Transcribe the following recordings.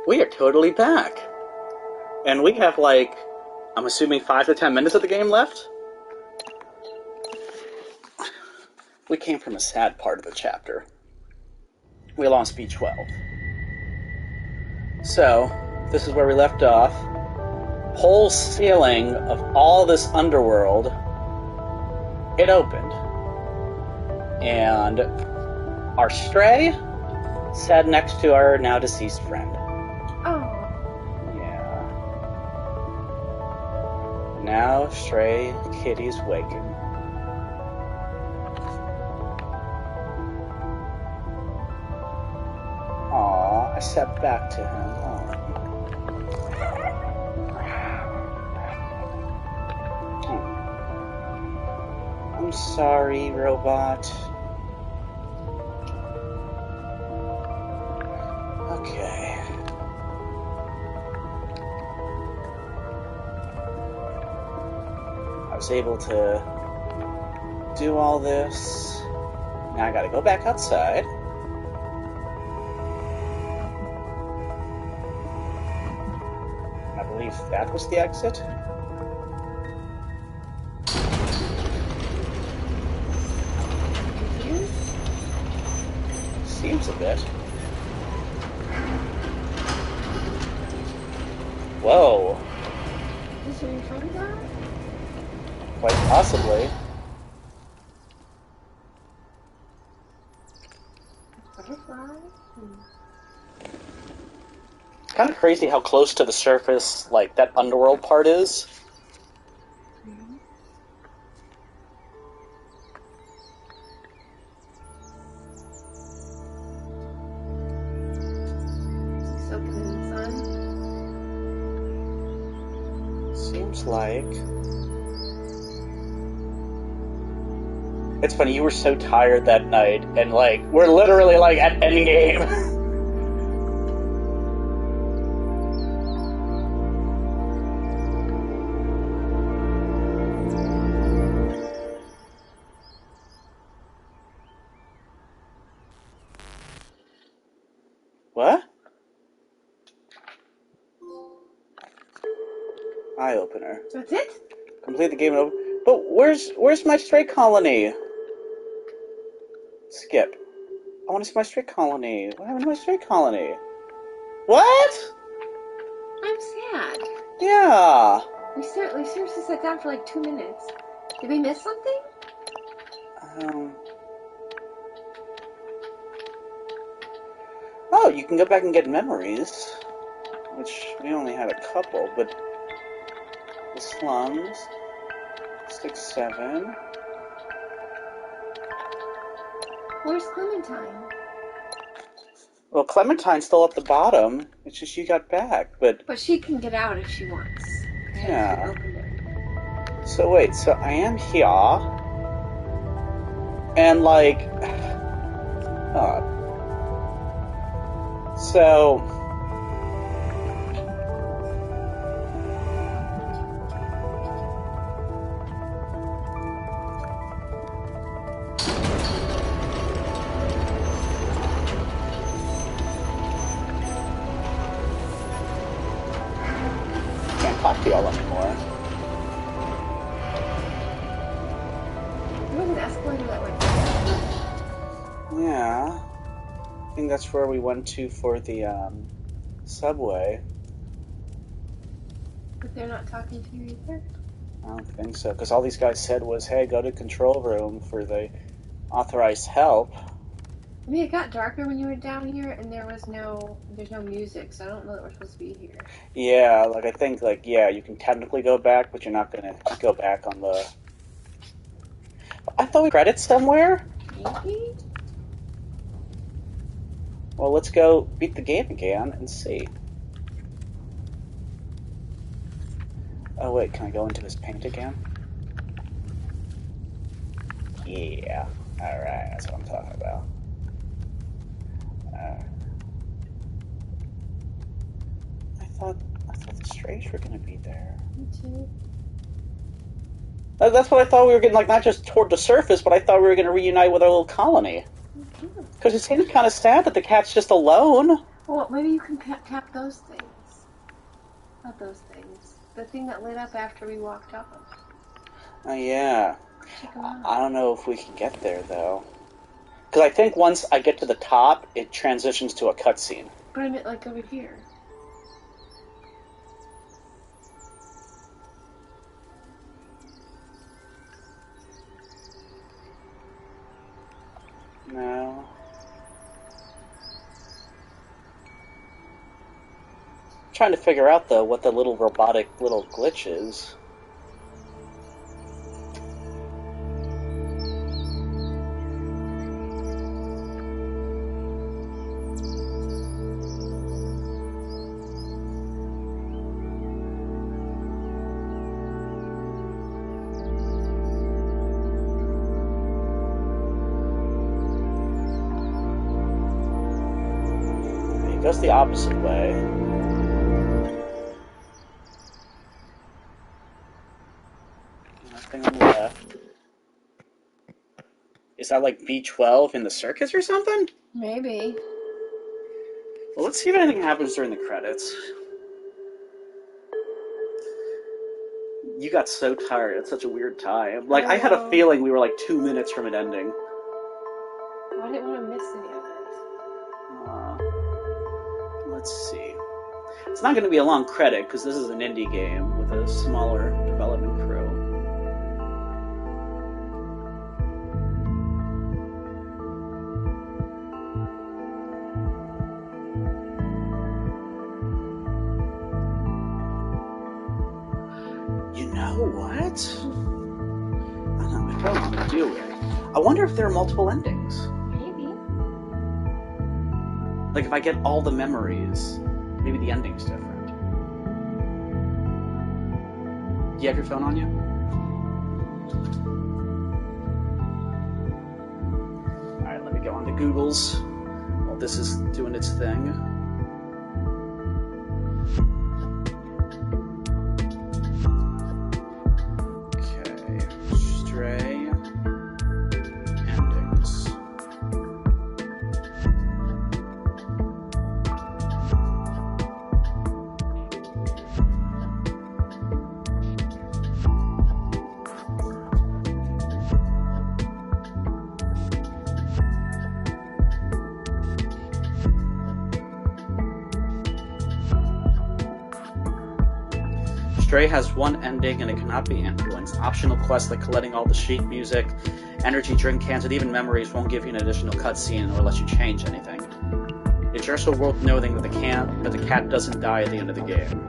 We are totally back. And we have, like, I'm assuming 5 to 10 minutes of the game left? We came from a sad part of the chapter. We lost B12. So, this is where we left off. Whole ceiling of all this underworld, it opened. And our Stray sat next to our now deceased friend. Oh. Yeah. Now Stray Kitty's waking. Aw, I sat back to him. I'm sorry, robot. Okay. I was able to do all this. Now I gotta go back outside. I believe that was the exit. Seems a bit. Whoa. Is this where your friends are? Quite possibly. Butterflies? Kind of crazy how close to the surface, like, that underworld part is. Soaking in the sun? Seems like... It's funny, you were so tired that night, and, like, we're literally, like, at endgame. What? Eye opener. That's it? Complete the game and open. But where's my stray colony? Skip. I want to see my stray colony. What happened to my stray colony? What? I'm sad. Yeah. We seriously sat down for like 2 minutes. Did we miss something? Oh, you can go back and get memories. Which we only had a couple, but the slums. 6, 7. Where's Clementine? Well, Clementine's still at the bottom. It's just you got back, but... But she can get out if she wants. Yeah. She opened it. So wait, so I am here. And, like... So... Can't talk to y'all anymore. There was an escalator that went down. Yeah. I think that's where we went to for the, subway. But they're not talking to you either? I don't think so, because all these guys said was, hey, go to control room for the authorized help. I mean, it got darker when you were down here, and there's no music, so I don't know that we're supposed to be here. Yeah, like, I think, like, yeah, you can technically go back, but you're not gonna go back on the... I thought we credits somewhere? Maybe? Well, let's go beat the game again and see. Oh, wait, can I go into this paint again? Yeah. Alright, that's what I'm talking about. I thought the strays were gonna be there. Me too. That's what I thought we were getting, like, not just toward the surface, but I thought we were gonna reunite with our little colony. Because it seems kind of sad that the cat's just alone. Well, maybe you can tap those things. Not those things. The thing that lit up after we walked up. Oh, yeah. Check them out. I don't know if we can get there, though. Because I think once I get to the top, it transitions to a cutscene. But I meant like over here. No. I'm trying to figure out, though, what the little robotic little glitch is. It goes the opposite way. Nothing on the left. Is that like B12 in the circus or something? Maybe. Well, let's see if anything happens during the credits. You got so tired at such a weird time. Like, I had a feeling we were like 2 minutes from it ending. Well, I didn't want to miss any of it. Let's see. It's not going to be a long credit because this is an indie game with a smaller development crew. You know what? I don't want to do it. I wonder if there are multiple endings. Maybe. Like, if I get all the memories, maybe the ending's different. Do you have your phone on you? Alright, let me go on to Google's while this is doing its thing. Stray has one ending and it cannot be influenced. Optional quests like collecting all the sheet music, energy drink cans, and even memories won't give you an additional cutscene or let you change anything. It's also worth noting that the cat doesn't die at the end of the game.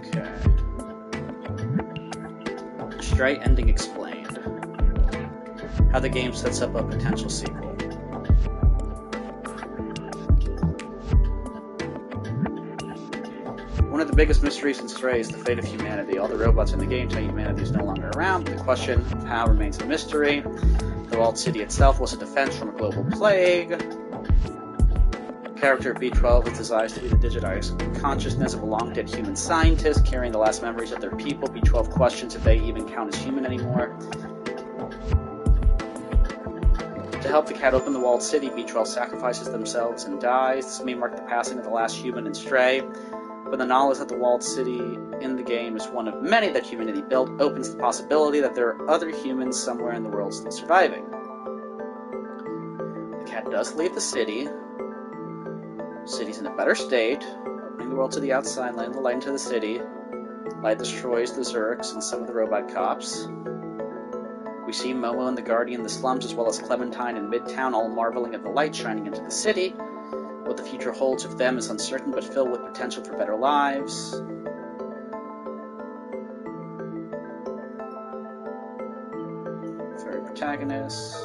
Okay. Stray ending explained. How the game sets up a potential sequel. One of the biggest mysteries in Stray is the fate of humanity. All the robots in the game tell humanity is no longer around, but the question of how remains a mystery. The walled city itself was a defense from a global plague. The character of B12 is designed to be the digitized consciousness of a long-dead human scientist carrying the last memories of their people. B12 questions if they even count as human anymore. To help the cat open the walled city, B12 sacrifices themselves and dies. This may mark the passing of the last human in Stray. But the knowledge that the walled city in the game is one of many that humanity built opens the possibility that there are other humans somewhere in the world still surviving. The cat does leave the city. The city's in a better state, opening the world to the outside, letting the light into the city. Light destroys the Zurks and some of the robot cops. We see Momo and the Guardian in the slums, as well as Clementine in Midtown, all marveling at the light shining into the city. What the future holds of them is uncertain, but filled with potential for better lives. Third protagonist.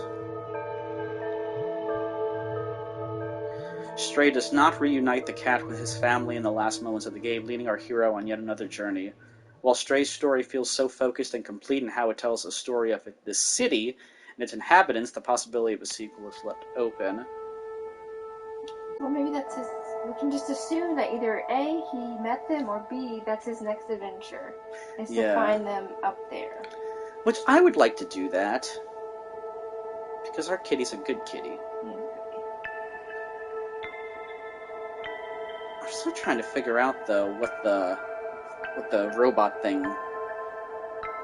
Stray does not reunite the cat with his family in the last moments of the game, leading our hero on yet another journey. While Stray's story feels so focused and complete in how it tells the story of this city and its inhabitants, the possibility of a sequel is left open. Well, maybe that's his... We can just assume that either A, he met them, or B, that's his next adventure, is to find them up there. Which I would like to do that. Because our kitty's a good kitty. I'm still trying to figure out, though, what the robot thing...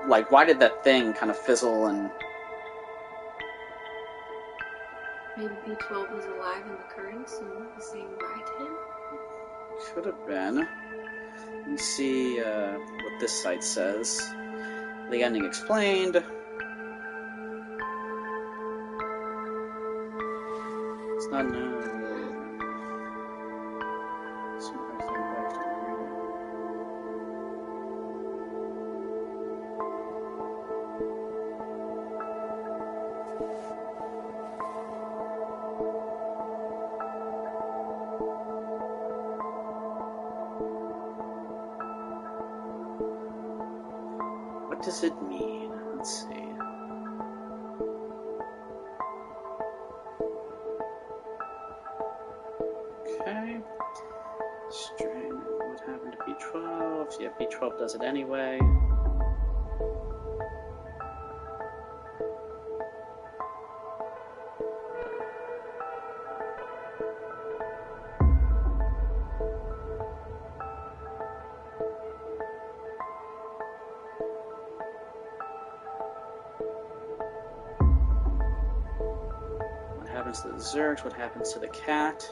Like, why did that thing kind of fizzle and... Maybe B12 was alive in the currents and was saying bye to him? Could have been. Let me see what this site says. The ending explained. It's not known. What does it mean? Let's see. Okay. Strain. What happened to B12? Yeah, B12 does it anyway. What happens to the Zergs? What happens to the cat?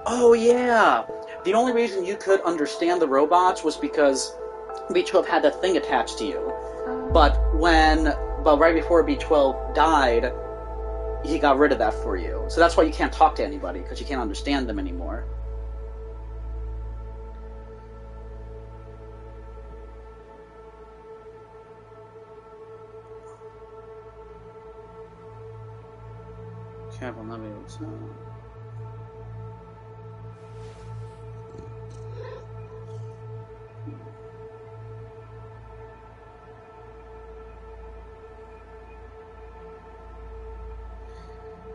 Oh yeah! The only reason you could understand the robots was because B12 had that thing attached to you. But right before B12 died, he got rid of that for you. So that's why you can't talk to anybody, because you can't understand them anymore. Cat will not be able to...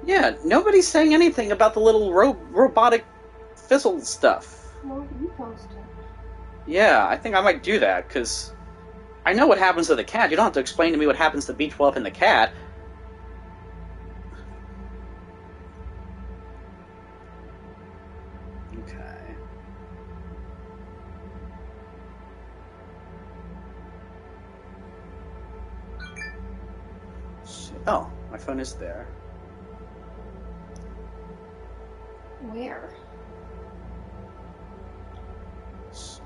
Yeah, nobody's saying anything about the little robotic fizzle stuff. Well, you posted. Yeah, I think I might do that, because I know what happens to the cat. You don't have to explain to me what happens to B12 and the cat. Okay. Oh, my phone is there. Where? Let's see.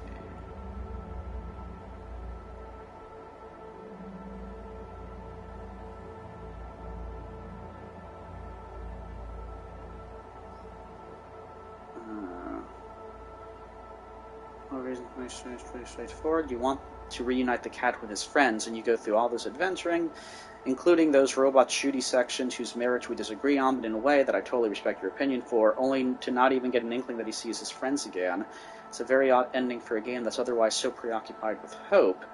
Reason is pretty straightforward. You want to reunite the cat with his friends, and you go through all this adventuring, including those robot shooty sections whose merits we disagree on, but in a way that I totally respect your opinion for, only to not even get an inkling that he sees his friends again. It's a very odd ending for a game that's otherwise so preoccupied with hope.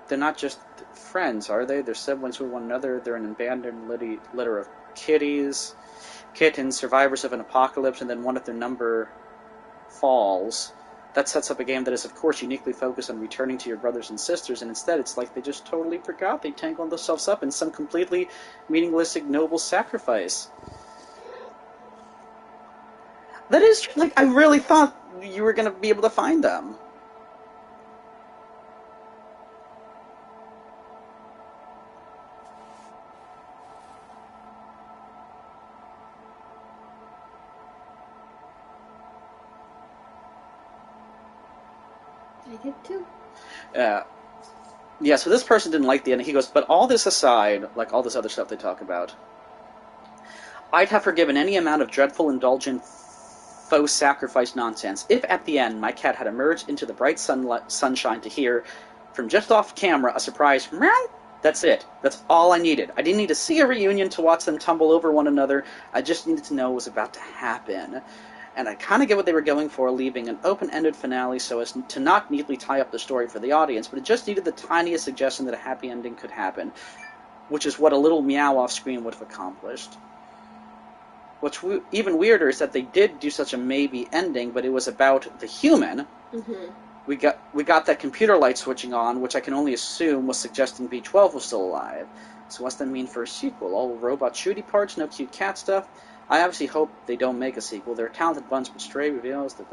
They're not just friends, are they? They're siblings with one another. They're an abandoned litter of kittens, survivors of an apocalypse, and then one of their number falls. That sets up a game that is, of course, uniquely focused on returning to your brothers and sisters, and instead it's like they just totally forgot. They tangled themselves up in some completely meaningless, ignoble sacrifice. That is, like, I really thought you were going to be able to find them. I did too. Yeah, so this person didn't like the ending. He goes, but all this aside, like all this other stuff they talk about, I'd have forgiven any amount of dreadful, indulgent, faux sacrifice nonsense if at the end my cat had emerged into the bright sunshine to hear, from just off camera, a surprise meow. That's it. That's all I needed. I didn't need to see a reunion to watch them tumble over one another. I just needed to know what was about to happen. And I kind of get what they were going for, leaving an open-ended finale so as to not neatly tie up the story for the audience, but it just needed the tiniest suggestion that a happy ending could happen, which is what a little meow off-screen would have accomplished. What's even weirder is that they did do such a maybe ending, but it was about the human. Mm-hmm. We got that computer light switching on, which I can only assume was suggesting B12 was still alive. So what's that mean for a sequel? All robot shooty parts, no cute cat stuff? I obviously hope they don't make a sequel. They're a talented bunch, but Stray reveals that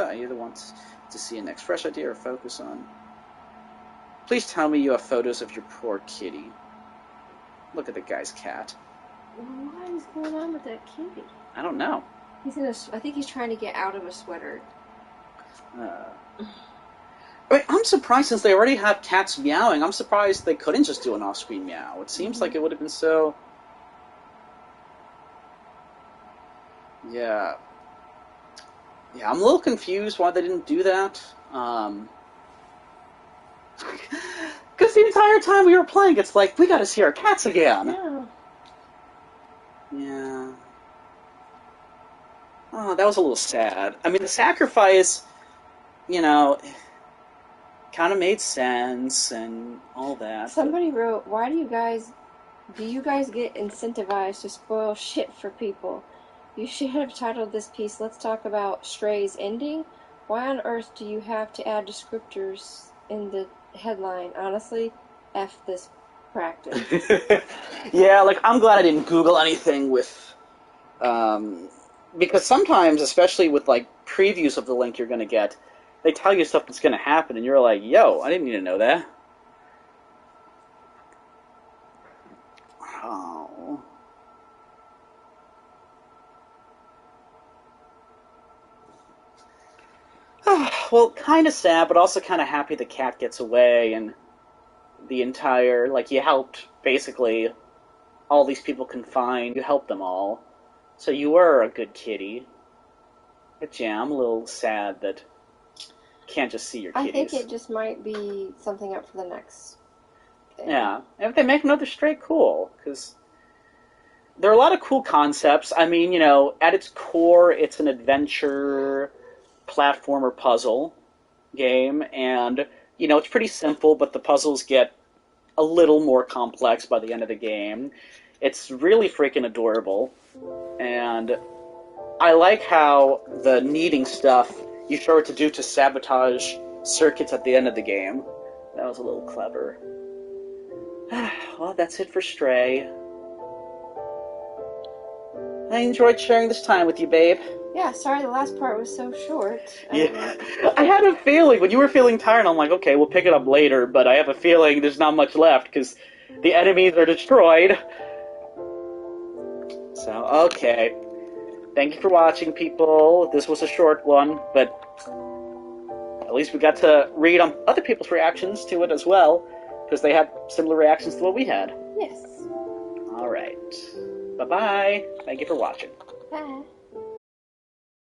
I either want to see a next fresh idea or focus on. Please tell me you have photos of your poor kitty. Look at the guy's cat. What is going on with that kitty? I don't know. I think he's trying to get out of a sweater. I mean, I'm surprised since they already have cats meowing. I'm surprised they couldn't just do an off-screen meow. It seems like it would have been so... Yeah. Yeah, I'm a little confused why they didn't do that. Because the entire time we were playing, it's like, we gotta see our cats again. Yeah. Yeah. Oh, that was a little sad. I mean, the sacrifice, you know, kind of made sense and all that. Somebody wrote, "Why do you guys get incentivized to spoil shit for people? You should have titled this piece, 'Let's talk about Stray's ending.' Why on earth do you have to add descriptors in the headline? Honestly, F this practice." Yeah, like, I'm glad I didn't Google anything with, because sometimes, especially with, like, previews of the link you're going to get, they tell you stuff that's going to happen, and you're like, yo, I didn't need to know that. Oh. Well, kind of sad, but also kind of happy the cat gets away, and the entire, like, you helped, basically, all these people confined, you helped them all. So you were a good kitty. But yeah, I'm a little sad that you can't just see your kitties. I think it just might be something up for the next thing. Yeah, and if they make another Stray, cool, because there are a lot of cool concepts. I mean, you know, at its core, it's an adventure platformer puzzle game, and, you know, it's pretty simple, but the puzzles get a little more complex by the end of the game. It's really freaking adorable, and I like how the needing stuff you sure to do to sabotage circuits at the end of the game. That was a little clever. Well, that's it for Stray. I enjoyed sharing this time with you, babe. Yeah, sorry the last part was so short. Yeah, I had a feeling, when you were feeling tired, I'm like, okay, we'll pick it up later, but I have a feeling there's not much left, because the enemies are destroyed. So, okay. Thank you for watching, people. This was a short one, but at least we got to read on other people's reactions to it as well, because they had similar reactions to what we had. Yes. Alright. Bye-bye. Thank you for watching. Bye.